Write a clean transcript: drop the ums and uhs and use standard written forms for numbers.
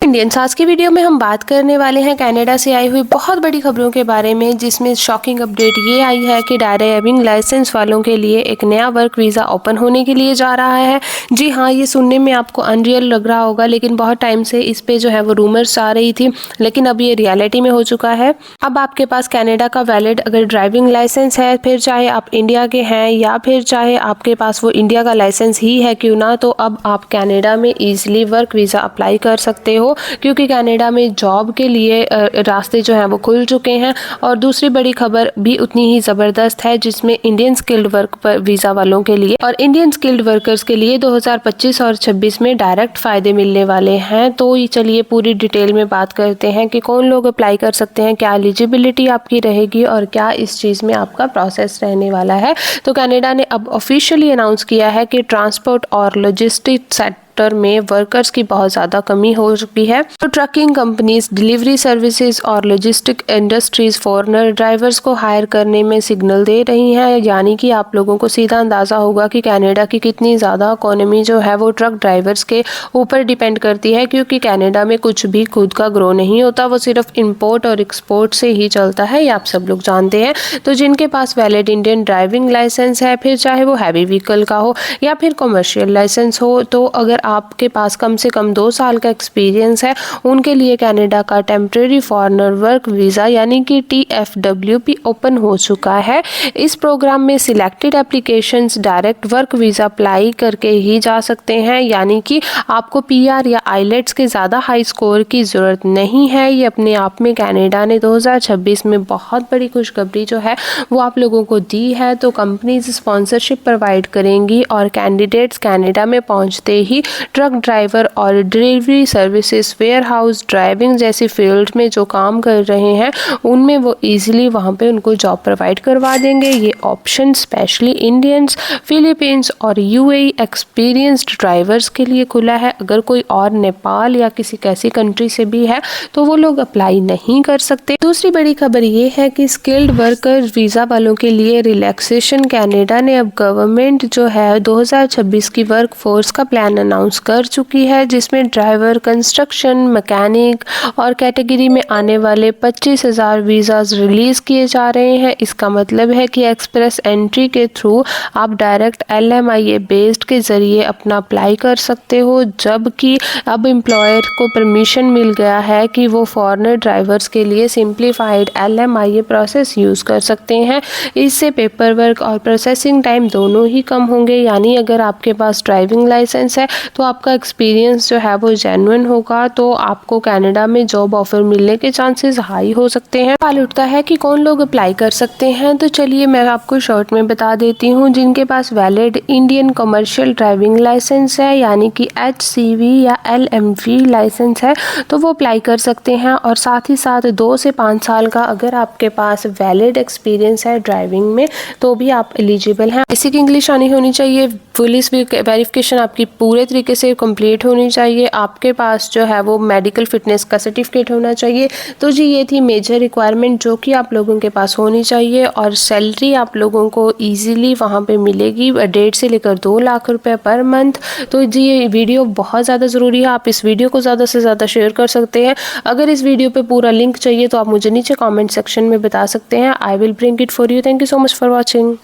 Indians, आज की video में हम बात करने वाले हैं कनाडा से आई हुई बहुत बड़ी खबरों के बारे में, जिसमें शॉकिंग अपडेट ये आई है कि ड्राइविंग लाइसेंस वालों के लिए एक नया वर्क वीज़ा ओपन होने के लिए जा रहा है। जी हाँ, ये सुनने में आपको अनरियल लग रहा होगा, लेकिन बहुत टाइम से इस पे जो है वो रूमर्स आ रही थी, लेकिन अब ये रियलिटी में हो चुका है। अब आपके पास कनाडा का वैलिड अगर ड्राइविंग लाइसेंस है, फिर चाहे आप इंडिया के हैं या फिर चाहे आपके पास वो इंडिया का लाइसेंस ही है क्यों ना, तो अब आप कनाडा में ईजिली वर्क वीज़ा अप्लाई कर सकते हो, क्योंकि कनाडा में जॉब के लिए रास्ते जो हैं वो खुल चुके हैं। और दूसरी बड़ी खबर भी उतनी ही ज़बरदस्त है, जिसमें इंडियन स्किल्ड वर्क वीज़ा वालों के लिए और इंडियन स्किल्ड वर्कर्स के लिए 2025 और 26 में डायरेक्ट फ़ायदे मिलने वाले हैं। तो ये चलिए पूरी डिटेल में बात करते हैं कि कौन लोग अप्लाई कर सकते हैं, क्या एलिजिबिलिटी आपकी रहेगी और क्या इस चीज़ में आपका प्रोसेस रहने वाला है। तो कनाडा ने अब ऑफिशियली अनाउंस किया है कि ट्रांसपोर्ट और लॉजिस्टिक्स में वर्कर्स की बहुत ज़्यादा कमी हो चुकी है। तो ट्रकिंग कंपनीज, डिलीवरी सर्विसेज और लॉजिस्टिक इंडस्ट्रीज फॉरेनर ड्राइवर्स को हायर करने में सिग्नल दे रही हैं। यानी कि आप लोगों को सीधा अंदाज़ा होगा कि कनाडा की कितनी ज़्यादा इकोनॉमी जो है वो ट्रक ड्राइवर्स के ऊपर डिपेंड करती है, क्योंकि कनाडा में कुछ भी खुद का ग्रो नहीं होता, वो सिर्फ इम्पोर्ट और एक्सपोर्ट से ही चलता है, ये आप सब लोग जानते हैं। तो जिनके पास वैलिड इंडियन ड्राइविंग लाइसेंस है, फिर चाहे वो हैवी व्हीकल का हो या फिर कमर्शियल लाइसेंस हो, तो अगर आपके पास कम से कम 2 साल का एक्सपीरियंस है, उनके लिए कनाडा का टेम्परेरी फॉरेनर वर्क वीज़ा यानी कि TFWP ओपन हो चुका है। इस प्रोग्राम में selected applications direct work visa apply करके ही जा सकते हैं, यानी कि आपको PR या आइलेट्स के ज़्यादा हाई स्कोर की ज़रूरत नहीं है। ये अपने आप में कनाडा ने 2026 में बहुत बड़ी खुशखबरी जो है वो आप लोगों को दी है। तो कंपनीज स्पॉन्सरशिप प्रोवाइड करेंगी और कैंडिडेट्स कनाडा में पहुंचते ही ट्रक ड्राइवर और delivery services, warehouse driving जैसी फील्ड में जो काम कर रहे हैं उनमें वो इजीली वहाँ पे उनको जॉब प्रोवाइड करवा देंगे। ये ऑप्शन स्पेशली इंडियंस, फिलीपींस और UAE एक्सपीरियंस्ड ड्राइवर्स के लिए खुला है। अगर कोई और नेपाल या किसी कैसी कंट्री से भी है तो वो लोग अप्लाई नहीं कर सकते। दूसरी बड़ी खबर ये है कि स्किल्ड वर्कर वीज़ा वालों के लिए रिलैक्सेशन, कनाडा ने अब गवर्नमेंट जो है 2026 की वर्क फोर्स का प्लान अनाउंस कर चुकी है, जिसमें ड्राइवर, कंस्ट्रक्शन, मैकेनिक और कैटेगरी में आने वाले 25,000 वीज़ाज रिलीज़ किए जा रहे हैं। इसका मतलब है कि एक्सप्रेस एंट्री के थ्रू आप डायरेक्ट LMIA बेस्ड के ज़रिए अपना अप्लाई कर सकते हो, जबकि अब एम्प्लॉयर को परमिशन मिल गया है कि वो फॉरेनर ड्राइवर्स के लिए सिंप्लीफाइड LMIA प्रोसेस यूज़ कर सकते हैं। इससे पेपर वर्क और प्रोसेसिंग टाइम दोनों ही कम होंगे। यानी अगर आपके पास ड्राइविंग लाइसेंस है तो आपका एक्सपीरियंस जो है वो जेन्युइन होगा, तो आपको कनाडा में जॉब ऑफर मिलने के चांसेस हाई हो सकते हैं। सवाल उठता है कि कौन लोग अप्लाई कर सकते हैं, तो चलिए मैं आपको शॉर्ट में बता देती हूँ। जिनके पास valid Indian commercial driving licence है, यानी कि HCV या LMV लाइसेंस है, तो वो अप्लाई कर सकते हैं। और साथ ही साथ 2 से 5 साल का अगर आपके पास वैलिड एक्सपीरियंस है ड्राइविंग में, तो भी आप एलिजिबल हैं। बेसिक इंग्लिश आनी होनी चाहिए, पुलिस वेरिफिकेशन आपकी पूरे तरीके से कंप्लीट होनी चाहिए, आपके पास जो है वो मेडिकल फिटनेस का सर्टिफिकेट होना चाहिए। तो जी ये थी मेजर रिक्वायरमेंट जो कि आप लोगों के पास होनी चाहिए। और सैलरी आप लोगों को इजीली वहाँ पे मिलेगी 1.5 से लेकर 2 लाख रुपए पर मंथ। तो जी ये वीडियो बहुत ज़्यादा ज़रूरी है, आप इस वीडियो को ज़्यादा से ज़्यादा शेयर कर सकते हैं। अगर इस वीडियो पे पूरा लिंक चाहिए तो आप मुझे नीचे कॉमेंट सेक्शन में बता सकते हैं। I will bring it for you. Thank you so much for watching.